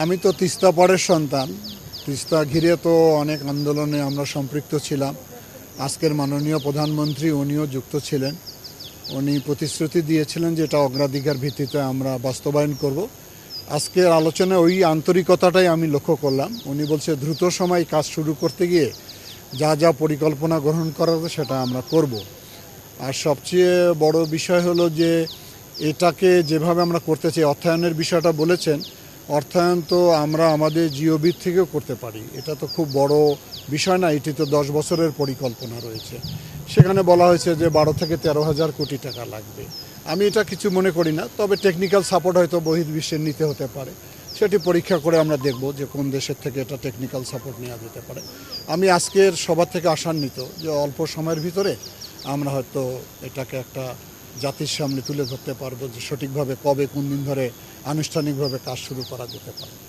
আমি তো তিস্তা পাড়ের সন্তান। তিস্তা ঘিরে তো অনেক আন্দোলনে আমরা সম্পৃক্ত ছিলাম। আজকের মাননীয় প্রধানমন্ত্রী উনিও যুক্ত ছিলেন। উনি প্রতিশ্রুতি দিয়েছিলেন যে এটা অগ্রাধিকার ভিত্তিতে আমরা বাস্তবায়ন করব। আজকের আলোচনায় ওই আন্তরিকতাটাই আমি লক্ষ্য করলাম। উনি বলছে দ্রুত সময় কাজ শুরু করতে গিয়ে যা যা পরিকল্পনা গ্রহণ করা হবে সেটা আমরা করব। আর সবচেয়ে বড় বিষয় হলো যে এটাকে যেভাবে আমরা করতে চাই, অর্থায়নের বিষয়টা বলেছেন, অর্থায়ন তো আমরা আমাদের জিওবির থেকেও করতে পারি। এটা তো খুব বড় বিষয় না, এটি তো 10 বছরের পরিকল্পনা রয়েছে। সেখানে বলা হয়েছে যে 12 থেকে 13,000 কোটি টাকা লাগবে। আমি এটা কিছু মনে করি না, তবে টেকনিক্যাল সাপোর্ট হয়তো বহির্বিশ্বের নিতে হতে পারে। সেটি পরীক্ষা করে আমরা দেখব যে কোন দেশের থেকে এটা টেকনিক্যাল সাপোর্ট নেওয়া যেতে পারে। আমি আজকের সবার থেকে আশান্বিত যে অল্প সময়ের ভিতরে আমরা হয়তো এটাকে একটা জাতির সামনে তুলে ধরতে পারবো যে সঠিকভাবে কবে কোন দিন ধরে আনুষ্ঠানিকভাবে কাজ শুরু করা যেতে পারে।